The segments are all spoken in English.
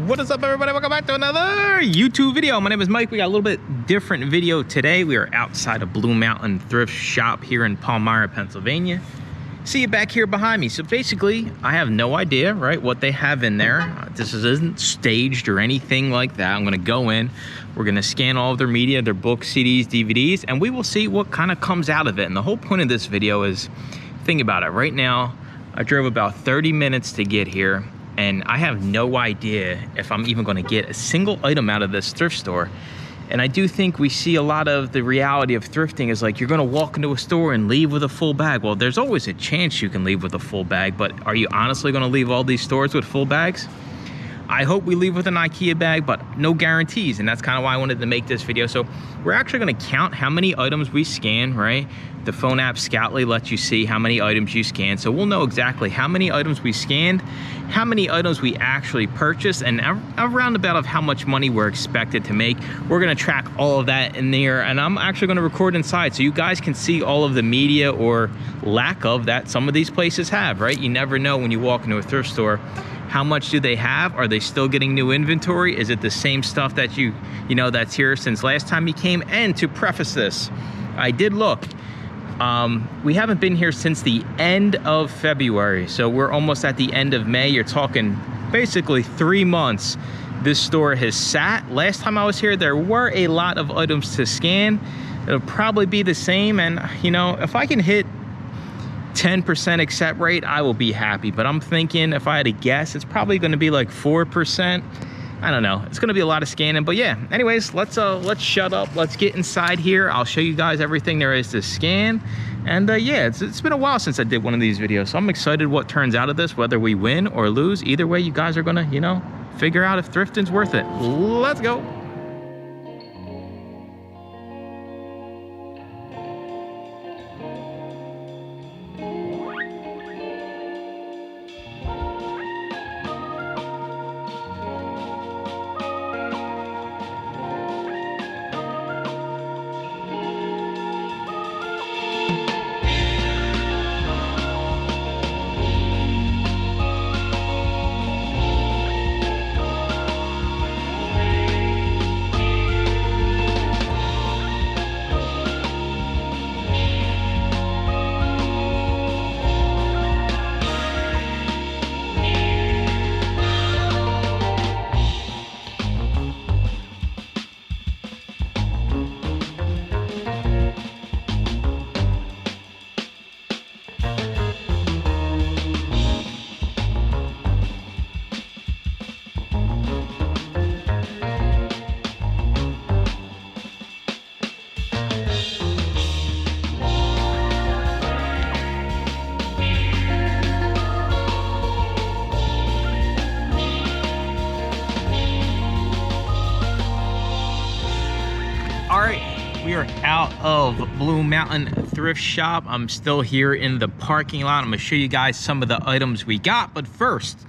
What is up, everybody? Welcome back to another YouTube video. My name is Mike. We got a little bit different video today. We are outside of Blue Mountain Thrift Shop here in Palmyra, Pennsylvania. See you back here behind me. So basically, I have no idea, right, what they have in there. This isn't staged or anything like that. I'm gonna go in, we're gonna scan all of their media, their books, CDs, DVDs, and we will see what kind of comes out of it. And the whole point of this video is, think about it. Right now, I drove about 30 minutes to get here, and I have no idea if I'm even gonna get a single item out of this thrift store. And I do think we see a lot of the reality of thrifting is like, you're gonna walk into a store and leave with a full bag. Well, there's always a chance you can leave with a full bag, but are you honestly gonna leave all these stores with full bags? I hope we leave with an IKEA bag, but no guarantees, and that's kind of why I wanted to make this video. So we're actually gonna count how many items we scan, right? The phone app Scoutly lets you see how many items you scan, so we'll know exactly how many items we scanned, how many items we actually purchased, and around about of how much money we're expected to make. We're gonna track all of that in there, and I'm actually gonna record inside so you guys can see all of the media or lack of that some of these places have, right? You never know when you walk into a thrift store. How much do they have? Are they still getting new inventory? Is it the same stuff that you know that's here since last time you came? And to preface this, I did look. We haven't been here since the end of February, so we're almost at the end of May. You're talking basically 3 months this store has sat. Last time I was here, there were a lot of items to scan. It'll probably be the same, and you know, if I can hit 10% accept rate, I will be happy. But I'm thinking, if I had to guess, it's probably gonna be like 4%. I don't know, it's gonna be a lot of scanning. But yeah, anyways, let's shut up, let's get inside here. I'll show you guys everything there is to scan. And yeah, it's been a while since I did one of these videos, so I'm excited what turns out of this, whether we win or lose. Either way, you guys are gonna, you know, figure out if thrifting's worth it. Let's go. We are out of Blue Mountain Thrift Shop. I'm still here in the parking lot. I'm gonna show you guys some of the items we got. But first,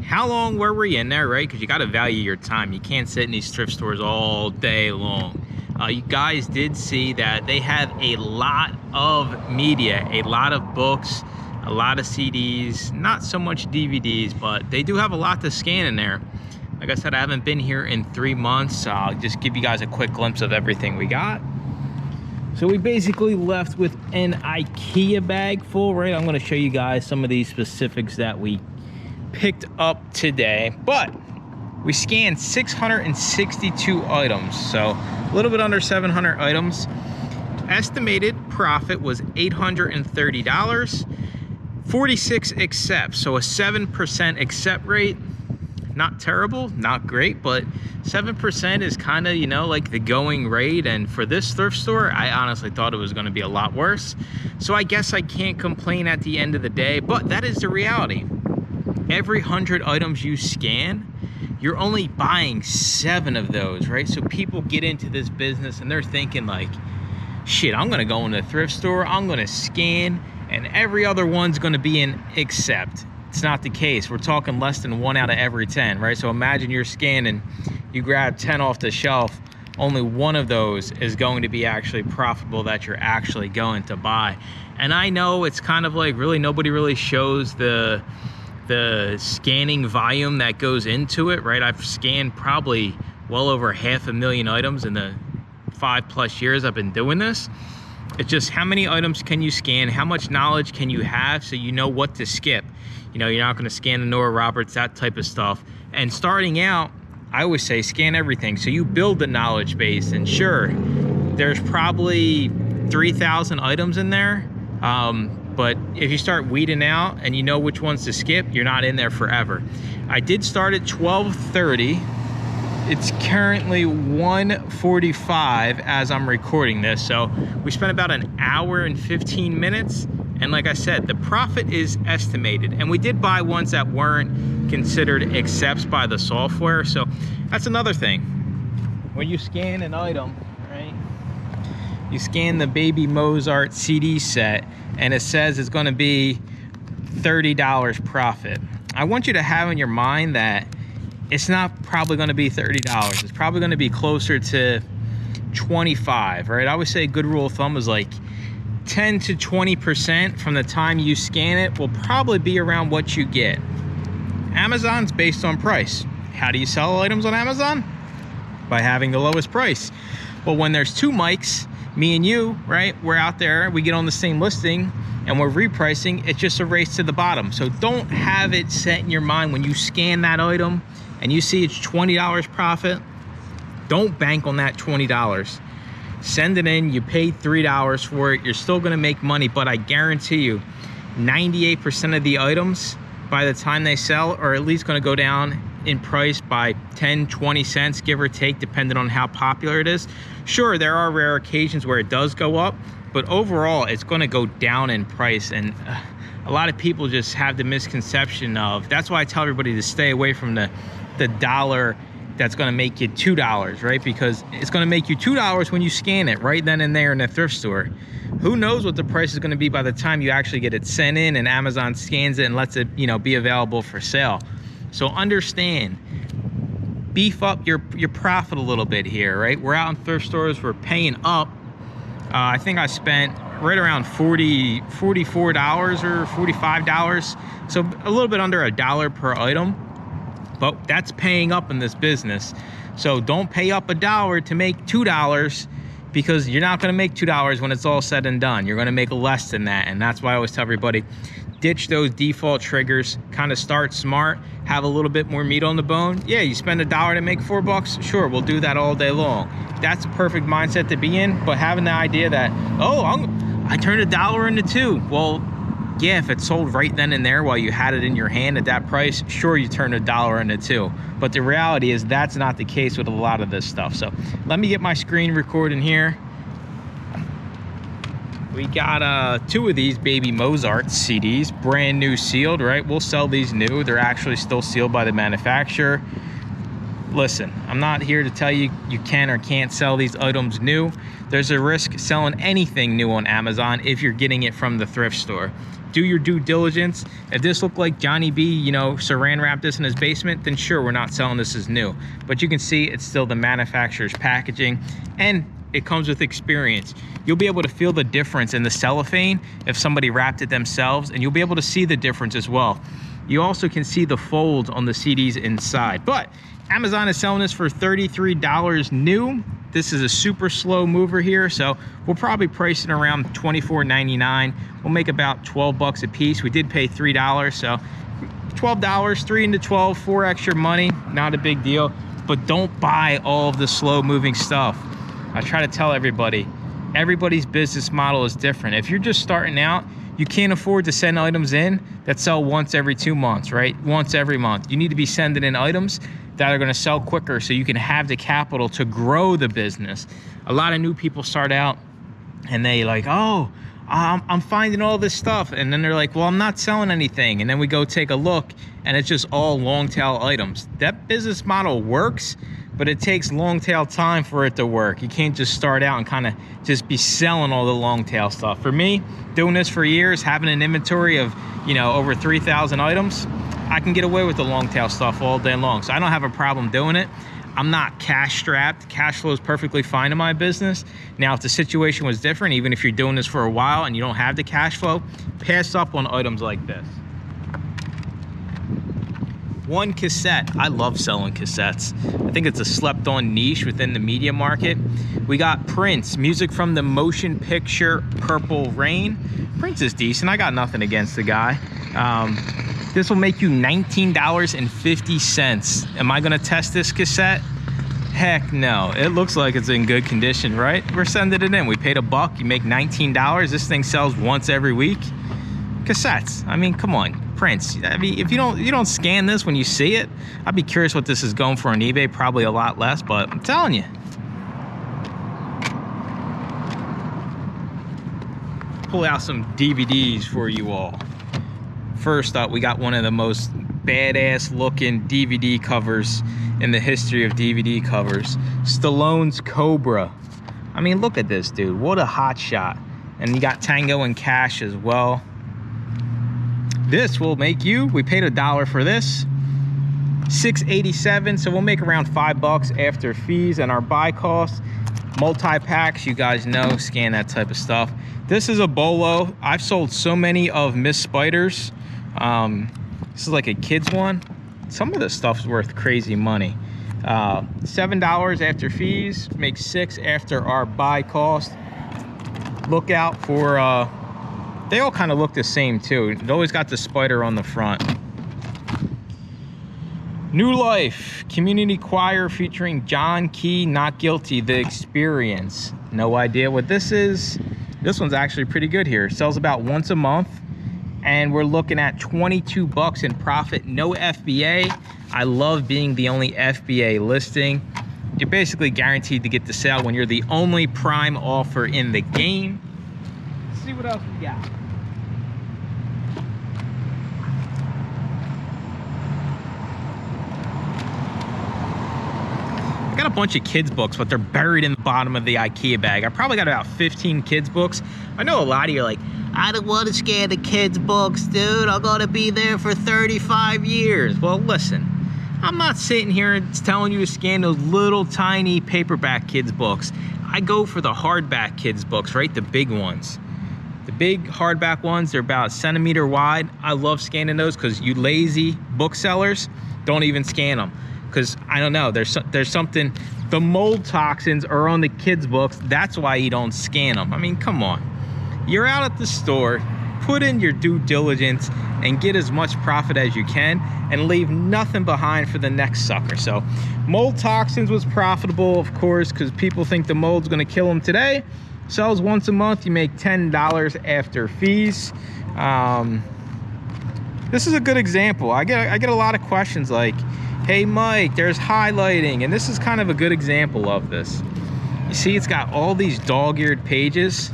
how long were we in there, right? Because you gotta value your time. You can't sit in these thrift stores all day long. You guys did see that they have a lot of media, a lot of books, a lot of CDs, not so much DVDs, but they do have a lot to scan in there. Like I said, I haven't been here in 3 months, so I'll just give you guys a quick glimpse of everything we got. So we basically left with an IKEA bag full, right? I'm gonna show you guys some of these specifics that we picked up today, but we scanned 662 items, so a little bit under 700 items. Estimated profit was $830, 46 accepts, so a 7% accept rate. Not terrible, not great, but 7% is kind of, you know, like the going rate. And for this thrift store, I honestly thought it was going to be a lot worse. So I guess I can't complain at the end of the day, but that is the reality. Every 100 items you scan, you're only buying 7 of those, right? So people get into this business and they're thinking like, shit, I'm going to go into a thrift store, I'm going to scan, and every other one's going to be an accept. It's not the case. We're talking less than 1 out of every 10, right? So imagine you're scanning, you grab 10 off the shelf, only 1 of those is going to be actually profitable that you're actually going to buy. And I know it's kind of like, really nobody really shows the the scanning volume that goes into it, right? I've scanned probably well over 500,000 items in the 5+ years I've been doing this. It's just how many items can you scan? How much knowledge can you have so you know what to skip? You know, you're not gonna scan the Nora Roberts, that type of stuff. And starting out, I always say scan everything. So you build the knowledge base, and sure, there's probably 3,000 items in there. But if you start weeding out and you know which ones to skip, you're not in there forever. I did start at 12:30. It's currently 1:45 as I'm recording this. So we spent about an hour and 15 minutes. And like I said, the profit is estimated. And we did buy ones that weren't considered accepts by the software. So that's another thing. When you scan an item, right? You scan the Baby Mozart CD set and it says it's gonna be $30 profit. I want you to have in your mind that it's not probably gonna be $30. It's probably gonna be closer to 25, right? I always say a good rule of thumb is like 10 to 20% from the time you scan it will probably be around what you get. Amazon's based on price. How do you sell items on Amazon? By having the lowest price. Well, when there's two mics, me and you, right? We're out there, we get on the same listing and we're repricing, it's just a race to the bottom. So don't have it set in your mind when you scan that item and you see it's $20 profit, don't bank on that $20. Send it in, you paid $3 for it, you're still gonna make money, but I guarantee you, 98% of the items, by the time they sell, are at least gonna go down in price by 10, 20 cents, give or take, depending on how popular it is. Sure, there are rare occasions where it does go up, but overall, it's gonna go down in price. And a lot of people just have the misconception of, that's why I tell everybody to stay away from the dollar that's gonna make you $2, right? Because it's gonna make you $2 when you scan it right then and there in the thrift store. Who knows what the price is gonna be by the time you actually get it sent in and Amazon scans it and lets it, you know, be available for sale. So understand, beef up your profit a little bit here, right? We're out in thrift stores, we're paying up. I think I spent right around $44 or $45. So a little bit under $1 per item. But that's paying up in this business. So don't pay up $1 to make $2, because you're not gonna make $2 when it's all said and done. You're gonna make less than that. And that's why I always tell everybody, ditch those default triggers, kind of start smart, have a little bit more meat on the bone. Yeah, you spend $1 to make $4, sure, we'll do that all day long. That's a perfect mindset to be in, but having the idea that, oh, I turned $1 into $2. Well, yeah, if it's sold right then and there while you had it in your hand at that price, sure, you turned $1 into $2. But the reality is that's not the case with a lot of this stuff. So let me get my screen recording here. We got 2 of these Baby Mozart CDs, brand new sealed, right? We'll sell these new. They're actually still sealed by the manufacturer. Listen, I'm not here to tell you you can or can't sell these items new. There's a risk selling anything new on Amazon if you're getting it from the thrift store. Do your due diligence. If this looked like Johnny B, you know, saran wrapped this in his basement, then sure, we're not selling this as new. But you can see it's still the manufacturer's packaging, and it comes with experience. You'll be able to feel the difference in the cellophane if somebody wrapped it themselves, and you'll be able to see the difference as well. You also can see the folds on the CDs inside. But Amazon is selling this for $33 new. This is a super slow mover here, so we'll probably price it around $24.99. We'll make about 12 bucks a piece. We did pay $3, so $12, 3 into 12, 4 extra money, not a big deal. But don't buy all of the slow moving stuff. I try to tell everybody, everybody's business model is different. If you're just starting out, you can't afford to send items in that sell once every 2 months, right? Once every month. You need to be sending in items that are gonna sell quicker so you can have the capital to grow the business. A lot of new people start out and they like, oh, I'm finding all this stuff. And then they're like, well, I'm not selling anything. And then we go take a look and it's just all long tail items. That business model works, but it takes long tail time for it to work. You can't just start out and kind of just be selling all the long tail stuff. For me, doing this for years, having an inventory of, you know, over 3,000 items, I can get away with the long tail stuff all day long. So I don't have a problem doing it. I'm not cash strapped. Cash flow is perfectly fine in my business. Now, if the situation was different, even if you're doing this for a while and you don't have the cash flow, pass up on items like this. one cassette. I love selling cassettes. I think it's a slept-on niche within the media market. We got Prince, music from the motion picture Purple Rain. Prince is decent. I got nothing against the guy. This will make you $19.50. Am I gonna test this cassette? Heck no. It looks like it's in good condition, right? We're sending it in. We paid $1, you make $19. This thing sells once every week. Cassettes, I mean, come on. Prince, I mean, if you don't scan this when you see it, I'd be curious what this is going for on eBay. Probably a lot less, but I'm telling you. Pull out some DVDs for you all. First up, we got one of the most badass looking DVD covers in the history of DVD covers. Stallone's Cobra. I mean, look at this, dude. What a hot shot. And you got Tango and Cash as well. This will make you, we paid $1 for this, $6.87, so we'll make around $5 after fees and our buy costs. Multi-packs, you guys know, scan that type of stuff. This is a bolo. I've sold so many of Miss Spiders. This is like a kid's one. Some of this stuff's worth crazy money. $7 after fees, makes $6 after our buy cost. Look out for, they all kind of look the same too. It always got the spider on the front. New Life, community choir featuring John Key, Not Guilty, The Experience. No idea what this is. This one's actually pretty good here. It sells about once a month. And we're looking at $22 in profit, no FBA. I love being the only FBA listing. You're basically guaranteed to get the sale when you're the only prime offer in the game. Let's see what else we got. I got a bunch of kids books, but they're buried in the bottom of the IKEA bag. I probably got about 15 kids books. I know a lot of you are like, I don't want to scan the kids books, dude. I'm gonna be there for 35 years. Well, listen, I'm not sitting here and telling you to scan those little tiny paperback kids books. I go for the hardback kids books, right? The big ones. The big hardback ones, they're about a centimeter wide. I love scanning those because you lazy booksellers don't even scan them. Because, I don't know, there's something, the mold toxins are on the kids' books. That's why you don't scan them. I mean, come on. You're out at the store, put in your due diligence and get as much profit as you can and leave nothing behind for the next sucker. So mold toxins was profitable, of course, because people think the mold's gonna kill them today. Sells once a month, you make $10 after fees. This is a good example. I get a lot of questions like, hey Mike, there's highlighting, and this is kind of a good example of this. You see, it's got all these dog-eared pages.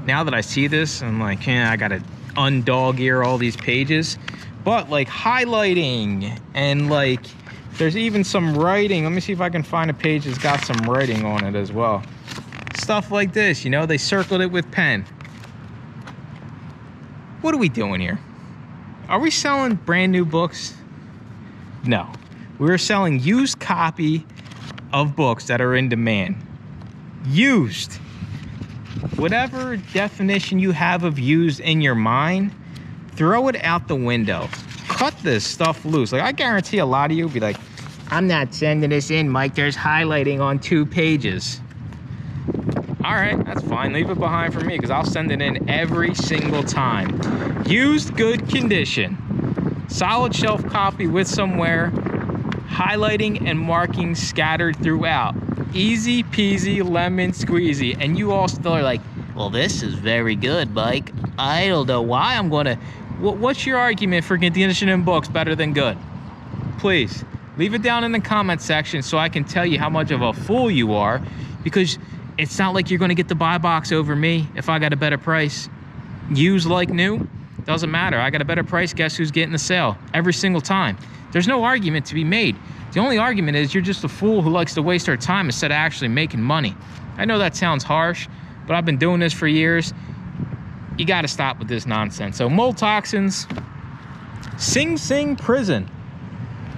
Now that I see this, I'm like, I gotta undog-ear all these pages. But like highlighting and like, there's even some writing. Let me see if I can find a page that's got some writing on it as well. Stuff like this, you know, they circled it with pen. What are we doing here? Are we selling brand new books? No. We're selling used copy of books that are in demand. Used. Whatever definition you have of used in your mind, throw it out the window. Cut this stuff loose. Like, I guarantee a lot of you will be like, I'm not sending this in, Mike. There's highlighting on 2 pages. All right, that's fine. Leave it behind for me because I'll send it in every single time. Used, good condition. Solid shelf copy with some wear. Highlighting and marking scattered throughout. Easy peasy lemon squeezy. And you all still are like, well, this is very good, Mike. I don't know why I'm gonna, what's your argument for conditioning books better than good? Please leave it down in the comment section so I can tell you how much of a fool you are, because it's not like you're gonna get the buy box over me if I got a better price. Used like new, doesn't matter. I got a better price, guess who's getting the sale every single time? There's no argument to be made. The only argument is you're just a fool who likes to waste our time instead of actually making money. I know that sounds harsh, but I've been doing this for years. You gotta stop with this nonsense. So mold toxins, Sing Sing Prison.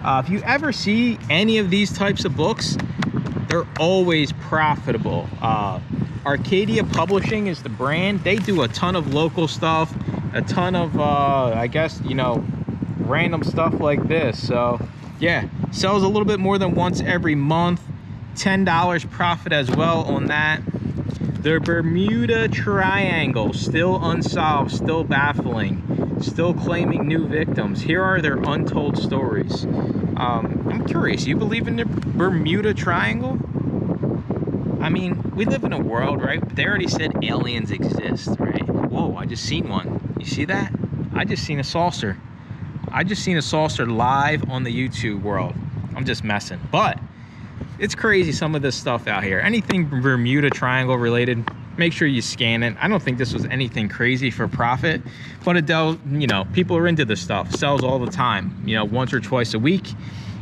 If you ever see any of these types of books, they're always profitable. Arcadia Publishing is the brand. They do a ton of local stuff, a ton of, I guess, you know, random stuff like this. So Yeah, sells a little bit more than once every month. $10 profit as well on that. The Bermuda Triangle, still unsolved, still baffling, still claiming new victims. Here are their untold stories. I'm curious, you believe in the Bermuda Triangle? I mean, we live in a world, right? They already said aliens exist, right? Whoa, I just seen one. You see that? I just seen a saucer. I just seen a saucer live on the YouTube world. I'm just messing. But it's crazy, some of this stuff out here. Anything Bermuda Triangle related, make sure you scan it. I don't think this was anything crazy for profit, but it does, you know, people are into this stuff. Sells all the time, you know, once or twice a week.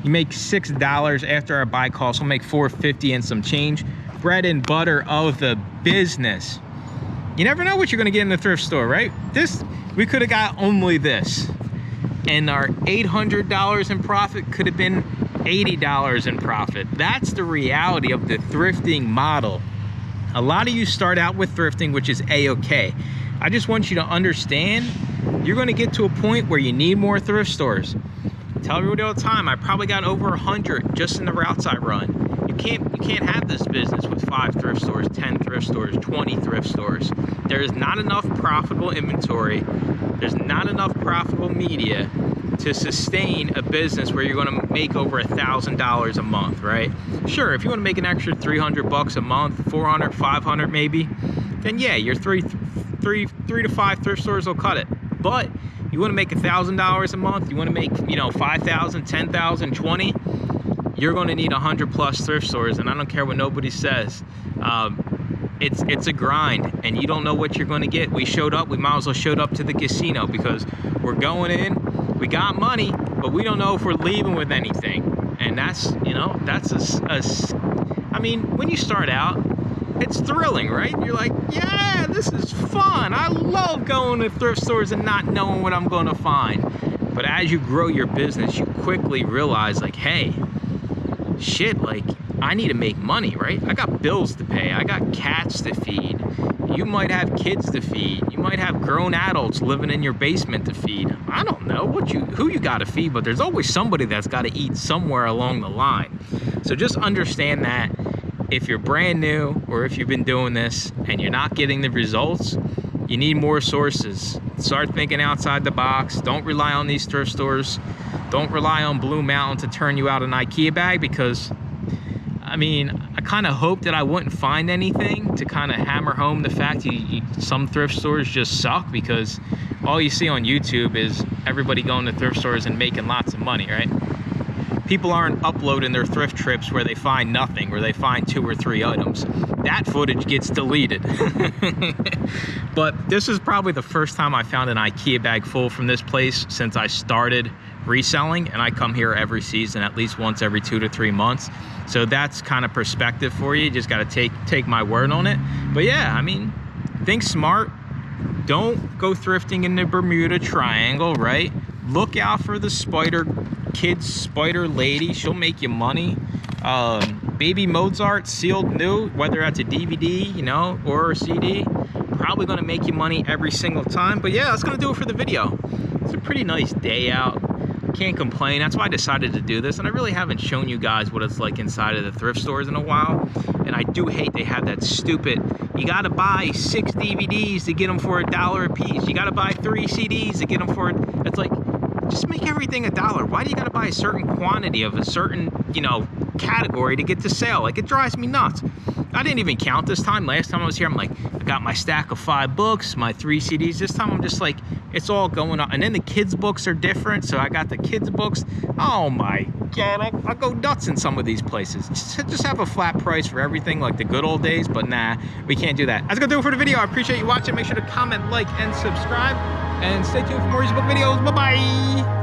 You make $6 after our buy costs. We'll make $4.50 and some change. Bread and butter of the business. You never know what you're gonna get in the thrift store, right? This, we could have got only this. And our $800 in profit could have been $80 in profit. That's the reality of the thrifting model. A lot of you start out with thrifting, which is a-okay. I just want you to understand, you're gonna get to a point where you need more thrift stores. I tell everybody all the time, I probably got over 100 just in the routes I run. You can't have this business with 5 thrift stores, 10 thrift stores, 20 thrift stores. There is not enough profitable inventory. There's not enough profitable media to sustain a business where you're going to make over $1,000 a month, right? Sure, if you want to make an extra 300 bucks a month, 400, 500 maybe, then yeah, your three to 5 thrift stores will cut it. But you want to make $1,000 a month, you want to make, you know, 5,000, 10,000, 20, you're going to need 100 plus thrift stores. And I don't care what nobody says. It's a grind, and you don't know what you're going to get. We showed up, we might as well showed up to the casino, because we're going in, we got money, but we don't know if we're leaving with anything. And that's, you know, that's I mean, when you start out, it's thrilling, right? You're like, yeah, this is fun. I love going to thrift stores and not knowing what I'm going to find. But as you grow your business, you quickly realize, like, hey, shit, like, I need to make money, right? I got bills to pay. I got cats to feed. You might have kids to feed. You might have grown adults living in your basement to feed. I don't know who you got to feed, but there's always somebody that's got to eat somewhere along the line. So just understand that if you're brand new, or if you've been doing this and you're not getting the results, you need more sources. Start thinking outside the box. Don't rely on these thrift stores. Don't rely on Blue Mountain to turn you out an IKEA bag, because I mean, I kind of hoped that I wouldn't find anything to kind of hammer home the fact some thrift stores just suck, because all you see on YouTube is everybody going to thrift stores and making lots of money, right? People aren't uploading their thrift trips where they find nothing, where they find 2 or 3 items. That footage gets deleted. But this is probably the first time I found an IKEA bag full from this place since I started reselling, and I come here every season, at least once every 2 to 3 months. So that's kind of perspective for you. You just got to take my word on it. But yeah, I mean, think smart. Don't go thrifting in the Bermuda Triangle, right? Look out for the spider lady. She'll make you money. Baby Mozart sealed new, whether that's a DVD, you know, or a CD, probably going to make you money every single time. But yeah, that's going to do it for the video. It's a pretty nice day out. Can't complain. That's why I decided to do this, and I really haven't shown you guys what it's like inside of the thrift stores in a while. And I do hate they have that stupid, you gotta buy 6 DVDs to get them for $1 a piece. You gotta buy 3 CDs to get them for, it's like, just make everything $1. Why do you gotta buy a certain quantity of a certain, you know, category to get to sale? Like, it drives me nuts. I didn't even count this time. Last time I was here, I'm like, I got my stack of 5 books, my 3 CDs. This time I'm just like, it's all going on. And then the kids' books are different, so I got the kids' books. Oh my God, I'll go nuts in some of these places. Just have a flat price for everything like the good old days, but nah, we can't do that. That's gonna do it for the video. I appreciate you watching. Make sure to comment, like, and subscribe. And stay tuned for more book videos. Bye-bye.